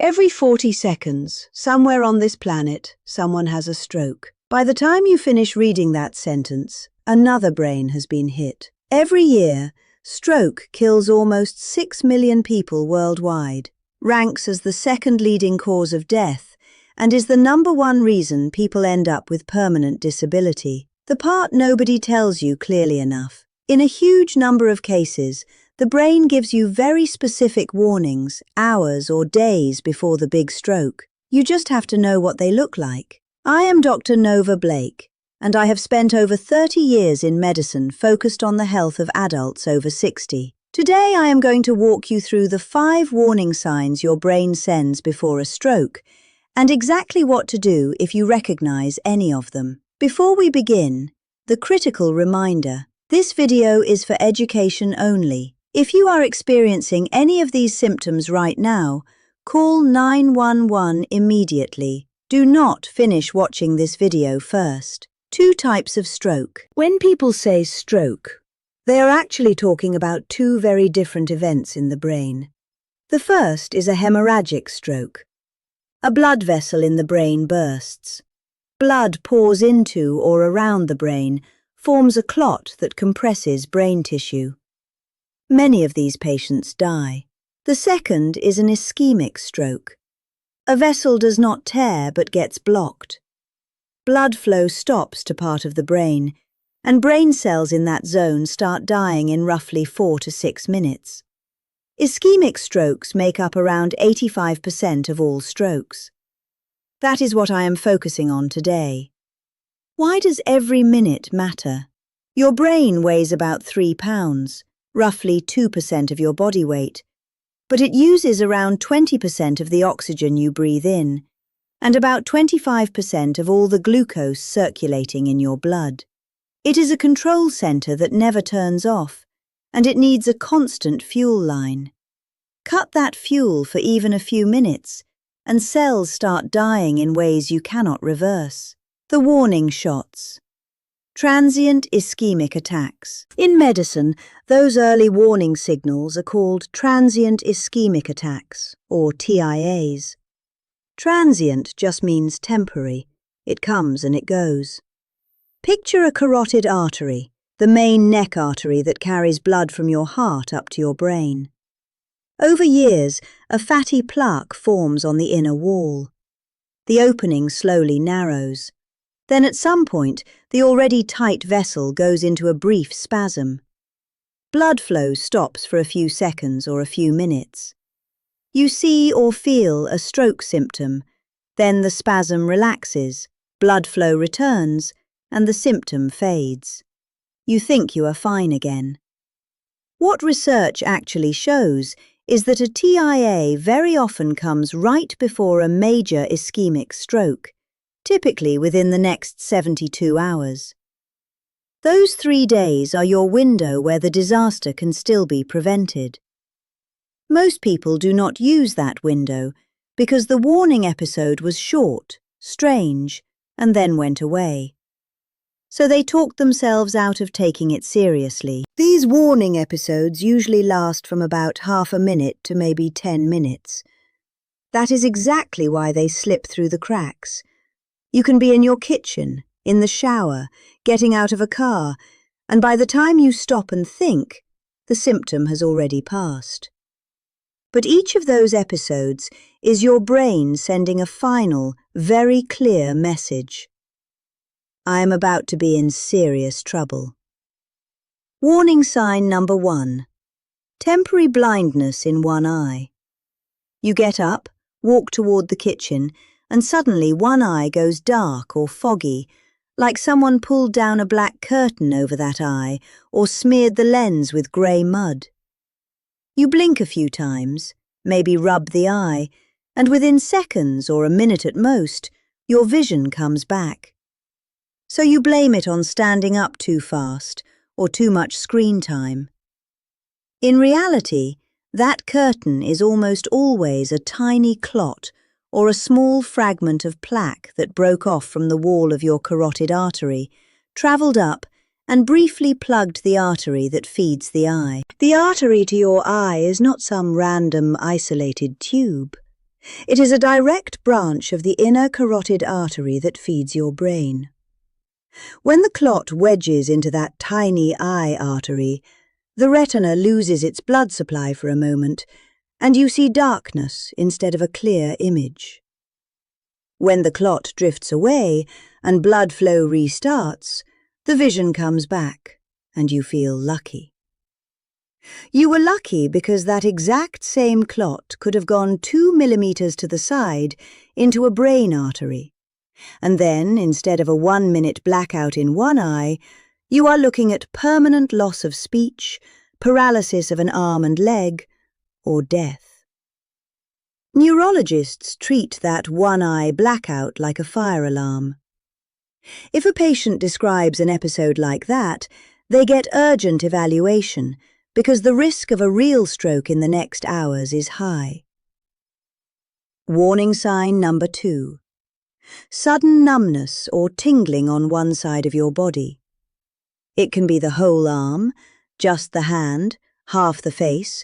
Every 40 seconds, somewhere on this planet, someone has a stroke. By the time you finish reading that sentence, another brain has been hit. Every year, stroke kills almost 6 million people worldwide, ranks as the second leading cause of death, and is the #1 reason people end up with permanent disability. The part nobody tells you clearly enough. In a huge number of cases, the brain gives you very specific warnings, hours or days before the big stroke. You just have to know what they look like. I am Dr. Nova Blake, and I have spent over 30 years in medicine focused on the health of adults over 60. Today I am going to walk you through the 5 warning signs your brain sends before a stroke, and exactly what to do if you recognize any of them. Before we begin, the critical reminder: this video is for education only. If you are experiencing any of these symptoms right now, call 911 immediately. Do not finish watching this video first. 2 types of stroke. When people say stroke, they are actually talking about 2 very different events in the brain. The first is a hemorrhagic stroke. A blood vessel in the brain bursts. Blood pours into or around the brain, forms a clot that compresses brain tissue. Many of these patients die. The second is an ischemic stroke. A vessel does not tear but gets blocked. Blood flow stops to part of the brain, and brain cells in that zone start dying in roughly 4 to 6 minutes. Ischemic strokes make up around 85% of all strokes. That is what I am focusing on today. Why does every minute matter? Your brain weighs about 3 pounds, roughly 2% of your body weight, but it uses around 20% of the oxygen you breathe in, and about 25% of all the glucose circulating in your blood. It is a control center that never turns off, and it needs a constant fuel line. Cut that fuel for even a few minutes, and cells start dying in ways you cannot reverse. The warning shots. Transient ischemic attacks. In medicine, those early warning signals are called transient ischemic attacks, or TIAs. Transient just means temporary. It comes and it goes. Picture a carotid artery, the main neck artery that carries blood from your heart up to your brain. Over years, a fatty plaque forms on the inner wall. The opening slowly narrows. Then at some point, the already tight vessel goes into a brief spasm. Blood flow stops for a few seconds or a few minutes. You see or feel a stroke symptom, then the spasm relaxes, blood flow returns, and the symptom fades. You think you are fine again. What research actually shows is that a TIA very often comes right before a major ischemic stroke, typically within the next 72 hours. Those 3 days are your window where the disaster can still be prevented. Most people do not use that window because the warning episode was short, strange, and then went away. So they talked themselves out of taking it seriously. These warning episodes usually last from about half a minute to maybe 10 minutes. That is exactly why they slip through the cracks. You can be in your kitchen, in the shower, getting out of a car, and by the time you stop and think, the symptom has already passed. But each of those episodes is your brain sending a final, very clear message. I am about to be in serious trouble. Warning sign number 1. Temporary blindness in one eye. You get up, walk toward the kitchen, and suddenly one eye goes dark or foggy, like someone pulled down a black curtain over that eye or smeared the lens with grey mud. You blink a few times, maybe rub the eye, and within seconds or a minute at most, your vision comes back. So you blame it on standing up too fast or too much screen time. In reality, that curtain is almost always a tiny clot or a small fragment of plaque that broke off from the wall of your carotid artery, travelled up, and briefly plugged the artery that feeds the eye. The artery to your eye is not some random isolated tube. It is a direct branch of the inner carotid artery that feeds your brain. When the clot wedges into that tiny eye artery, the retina loses its blood supply for a moment, and you see darkness instead of a clear image. When the clot drifts away and blood flow restarts, the vision comes back, and you feel lucky. You were lucky because that exact same clot could have gone 2 millimeters to the side into a brain artery, and then, instead of a 1-minute blackout in one eye, you are looking at permanent loss of speech, paralysis of an arm and leg, or death. Neurologists treat that one-eye blackout like a fire alarm. If a patient describes an episode like that, they get urgent evaluation because the risk of a real stroke in the next hours is high. Warning sign number 2. Sudden numbness or tingling on one side of your body. It can be the whole arm, just the hand, half the face,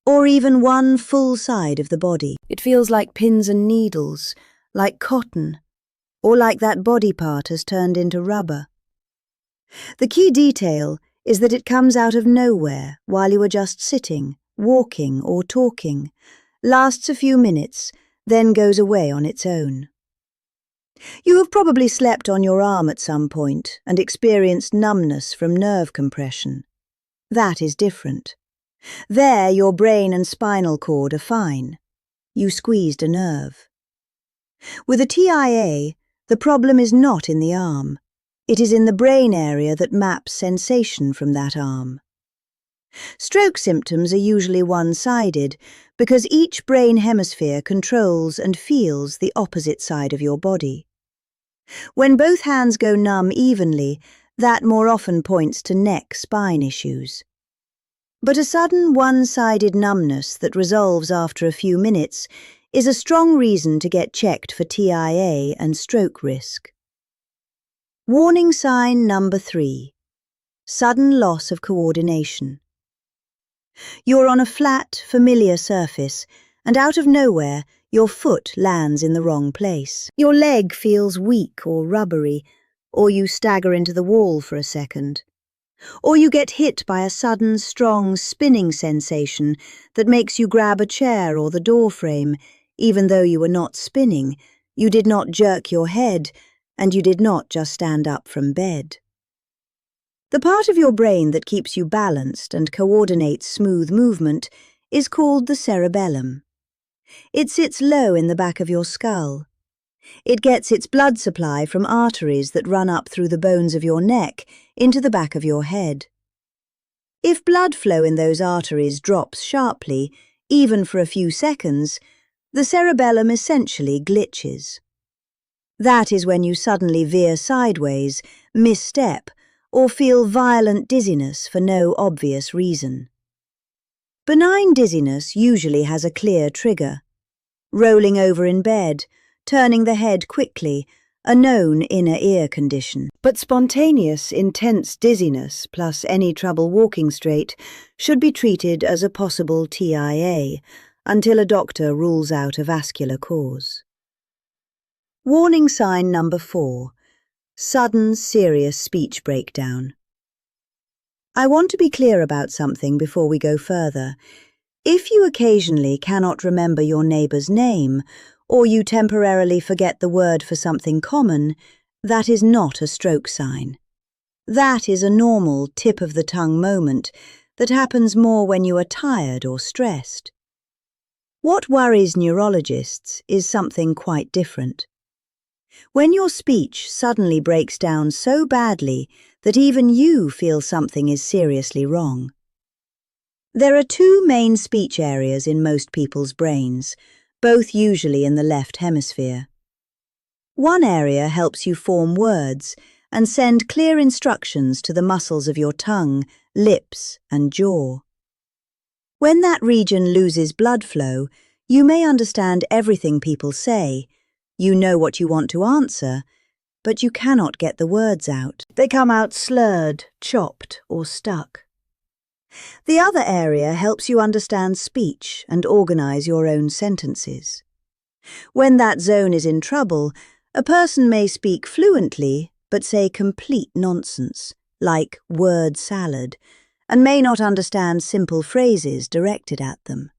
or even one full side of the body. It feels like pins and needles, like cotton, or like that body part has turned into rubber. The key detail is that it comes out of nowhere while you are just sitting, walking, or talking, lasts a few minutes, then goes away on its own. You have probably slept on your arm at some point and experienced numbness from nerve compression. That is different. There, your brain and spinal cord are fine. You squeezed a nerve. With a TIA, the problem is not in the arm. It is in the brain area that maps sensation from that arm. Stroke symptoms are usually one-sided because each brain hemisphere controls and feels the opposite side of your body. When both hands go numb evenly, that more often points to neck-spine issues. But a sudden one-sided numbness that resolves after a few minutes is a strong reason to get checked for TIA and stroke risk. Warning sign number 3. Sudden loss of coordination. You're on a flat, familiar surface, and out of nowhere, your foot lands in the wrong place. Your leg feels weak or rubbery, or you stagger into the wall for a second. Or you get hit by a sudden, strong spinning sensation that makes you grab a chair or the door frame, even though you were not spinning, you did not jerk your head, and you did not just stand up from bed. The part of your brain that keeps you balanced and coordinates smooth movement is called the cerebellum. It sits low in the back of your skull. It gets its blood supply from arteries that run up through the bones of your neck into the back of your head. If blood flow in those arteries drops sharply, even for a few seconds, the cerebellum essentially glitches. That is when you suddenly veer sideways, misstep, or feel violent dizziness for no obvious reason. Benign dizziness usually has a clear trigger. Rolling over in bed, turning the head quickly, a known inner ear condition. But spontaneous, intense dizziness, plus any trouble walking straight, should be treated as a possible TIA until a doctor rules out a vascular cause. Warning sign number 4. Sudden, serious speech breakdown. I want to be clear about something before we go further. If you occasionally cannot remember your neighbour's name, or you temporarily forget the word for something common, that is not a stroke sign. That is a normal tip-of-the-tongue moment that happens more when you are tired or stressed. What worries neurologists is something quite different. When your speech suddenly breaks down so badly that even you feel something is seriously wrong. There are 2 main speech areas in most people's brains, both usually in the left hemisphere. One area helps you form words and send clear instructions to the muscles of your tongue, lips, and jaw. When that region loses blood flow, you may understand everything people say. You know what you want to answer, but you cannot get the words out. They come out slurred, chopped, or stuck. The other area helps you understand speech and organize your own sentences. When that zone is in trouble, a person may speak fluently but say complete nonsense, like word salad, and may not understand simple phrases directed at them.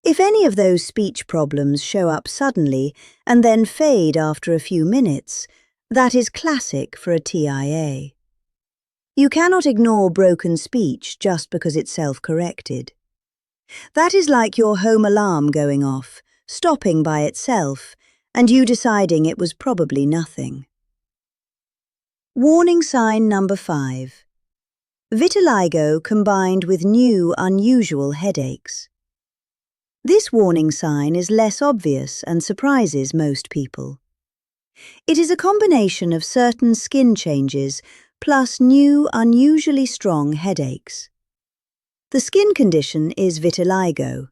If any of those speech problems show up suddenly and then fade after a few minutes, that is classic for a TIA. You cannot ignore broken speech just because it's self-corrected. That is like your home alarm going off, stopping by itself, and you deciding it was probably nothing. Warning sign number 5. Vitiligo combined with new, unusual headaches. This warning sign is less obvious and surprises most people. It is a combination of certain skin changes plus new, unusually strong headaches. The skin condition is vitiligo,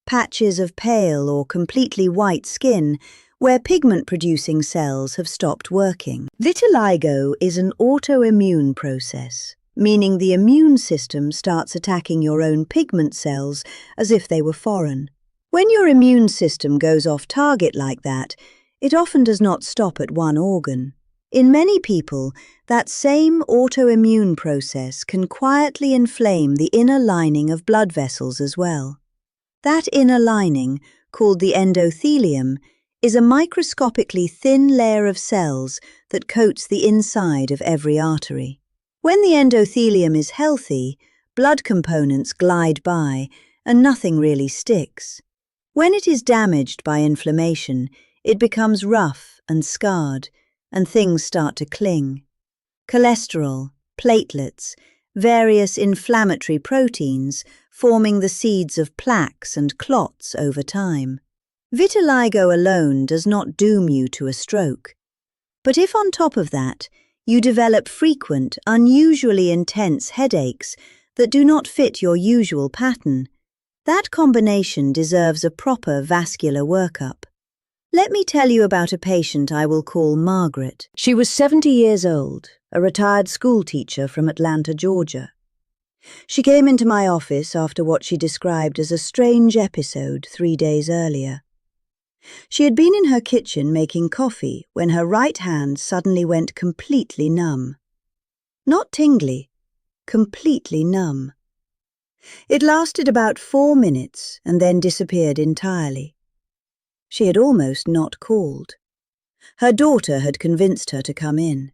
patches of pale or completely white skin where pigment-producing cells have stopped working. Vitiligo is an autoimmune process, meaning the immune system starts attacking your own pigment cells as if they were foreign. When your immune system goes off target like that, it often does not stop at one organ. In many people, that same autoimmune process can quietly inflame the inner lining of blood vessels as well. That inner lining, called the endothelium, is a microscopically thin layer of cells that coats the inside of every artery. When the endothelium is healthy, blood components glide by and nothing really sticks. When it is damaged by inflammation, it becomes rough and scarred, and things start to cling. Cholesterol, platelets, various inflammatory proteins forming the seeds of plaques and clots over time. Vitiligo alone does not doom you to a stroke. But if on top of that, you develop frequent, unusually intense headaches that do not fit your usual pattern, that combination deserves a proper vascular workup. Let me tell you about a patient I will call Margaret. She was 70 years old, a retired school teacher from Atlanta, Georgia. She came into my office after what she described as a strange episode 3 days earlier. She had been in her kitchen making coffee when her right hand suddenly went completely numb. Not tingly, completely numb. It lasted about 4 minutes and then disappeared entirely. She had almost not called. Her daughter had convinced her to come in.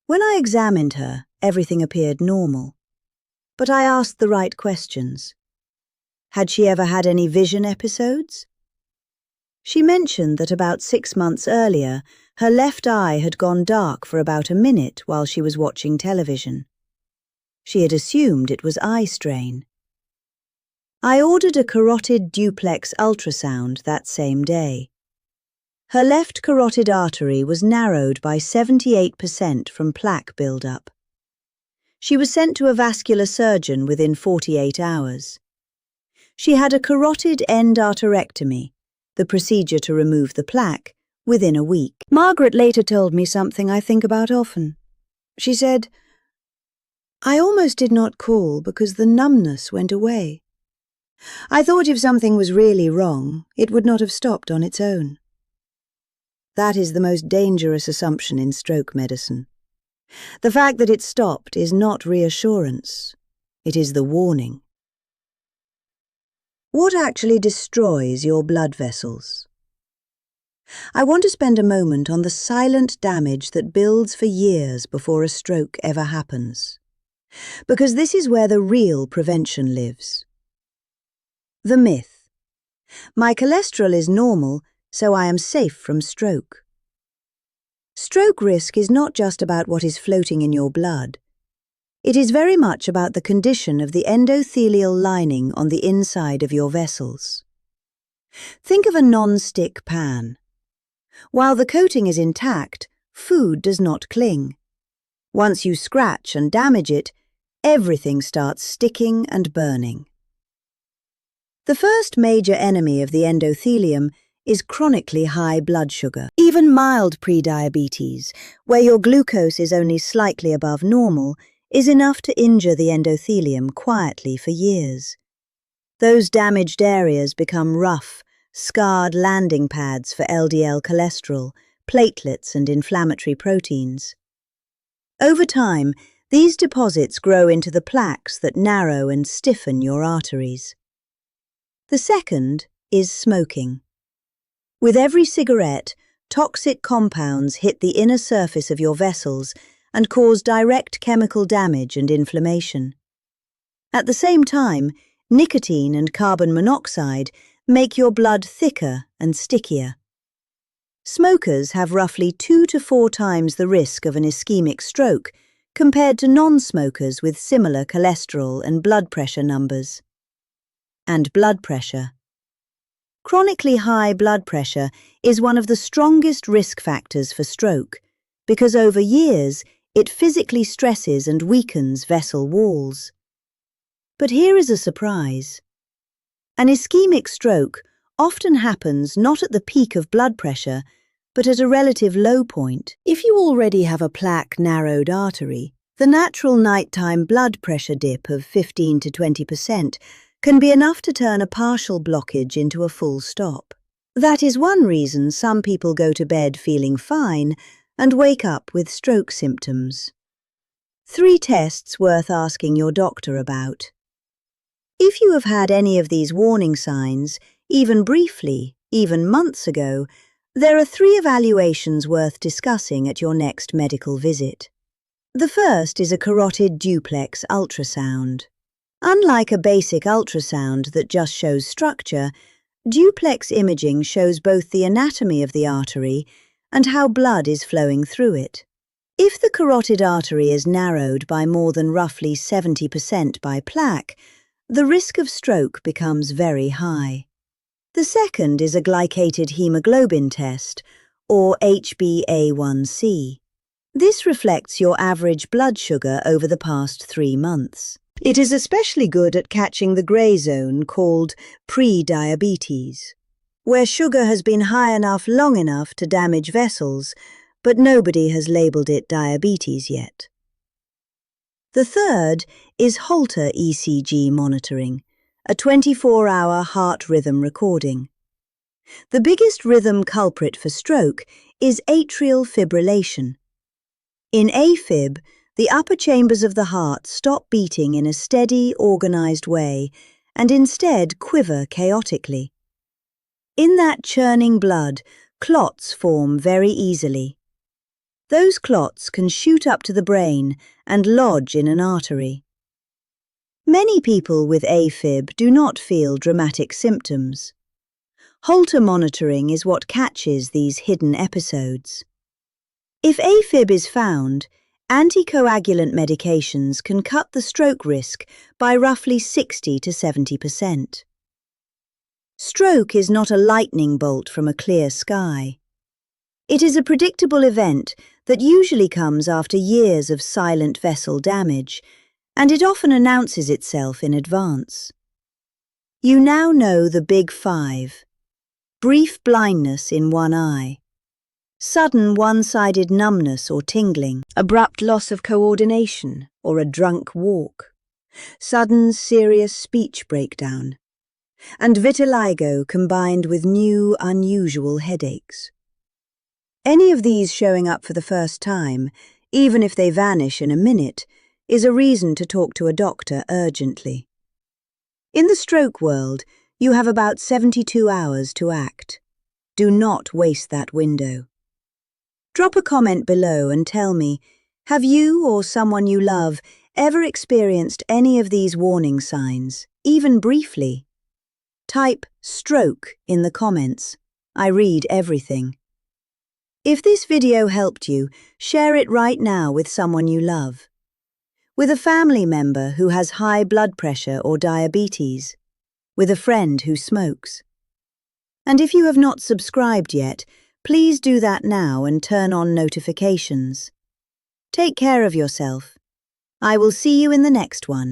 When I examined her, everything appeared normal. But I asked the right questions. Had she ever had any vision episodes? She mentioned that about 6 months earlier, her left eye had gone dark for about a minute while she was watching television. She had assumed it was eye strain. I ordered a carotid duplex ultrasound that same day. Her left carotid artery was narrowed by 78% from plaque buildup. She was sent to a vascular surgeon within 48 hours. She had a carotid endarterectomy, the procedure to remove the plaque, within a week. Margaret later told me something I think about often. She said, "I almost did not call because the numbness went away. I thought if something was really wrong, it would not have stopped on its own." That is the most dangerous assumption in stroke medicine. The fact that it stopped is not reassurance. It is the warning. What actually destroys your blood vessels? I want to spend a moment on the silent damage that builds for years before a stroke ever happens. Because this is where the real prevention lives. The myth. My cholesterol is normal, so I am safe from stroke. Stroke risk is not just about what is floating in your blood. It is very much about the condition of the endothelial lining on the inside of your vessels. Think of a non-stick pan. While the coating is intact, food does not cling. Once you scratch and damage it, everything starts sticking and burning. The first major enemy of the endothelium is chronically high blood sugar. Even mild prediabetes, where your glucose is only slightly above normal, is enough to injure the endothelium quietly for years. Those damaged areas become rough, scarred landing pads for LDL cholesterol, platelets and inflammatory proteins. Over time, these deposits grow into the plaques that narrow and stiffen your arteries. The second is smoking. With every cigarette, toxic compounds hit the inner surface of your vessels and cause direct chemical damage and inflammation. At the same time, nicotine and carbon monoxide make your blood thicker and stickier. Smokers have roughly 2 to 4 times the risk of an ischemic stroke compared to non-smokers with similar cholesterol and blood pressure numbers. And blood pressure. Chronically high blood pressure is one of the strongest risk factors for stroke because over years it physically stresses and weakens vessel walls. But here is a surprise. An ischemic stroke often happens not at the peak of blood pressure, but at a relative low point. If you already have a plaque-narrowed artery, the natural nighttime blood pressure dip of 15 to 20% can be enough to turn a partial blockage into a full stop. That is one reason some people go to bed feeling fine and wake up with stroke symptoms. 3 tests worth asking your doctor about. If you have had any of these warning signs, even briefly, even months ago, there are 3 evaluations worth discussing at your next medical visit. The first is a carotid duplex ultrasound. Unlike a basic ultrasound that just shows structure, duplex imaging shows both the anatomy of the artery and how blood is flowing through it. If the carotid artery is narrowed by more than roughly 70% by plaque, the risk of stroke becomes very high. The second is a glycated hemoglobin test, or HbA1c. This reflects your average blood sugar over the past 3 months. It is especially good at catching the grey zone called pre-diabetes, where sugar has been high enough long enough to damage vessels, but nobody has labelled it diabetes yet. The third is Holter ECG monitoring, a 24-hour heart rhythm recording. The biggest rhythm culprit for stroke is atrial fibrillation. In AFib, the upper chambers of the heart stop beating in a steady, organized way and instead quiver chaotically. In that churning blood, clots form very easily. Those clots can shoot up to the brain and lodge in an artery. Many people with AFib do not feel dramatic symptoms. Holter monitoring is what catches these hidden episodes. If AFib is found, anticoagulant medications can cut the stroke risk by roughly 60 to 70%. Stroke is not a lightning bolt from a clear sky. It is a predictable event that usually comes after years of silent vessel damage, and it often announces itself in advance. You now know the big 5. Brief blindness in one eye. Sudden one-sided numbness or tingling. Abrupt loss of coordination or a drunk walk. Sudden serious speech breakdown. And vitiligo combined with new, unusual headaches. Any of these showing up for the first time, even if they vanish in a minute, is a reason to talk to a doctor urgently. In the stroke world, you have about 72 hours to act. Do not waste that window. Drop a comment below and tell me, have you or someone you love ever experienced any of these warning signs, even briefly? Type stroke in the comments. I read everything. If this video helped you, share it right now with someone you love. With a family member who has high blood pressure or diabetes. With a friend who smokes. And if you have not subscribed yet, please do that now and turn on notifications. Take care of yourself. I will see you in the next one.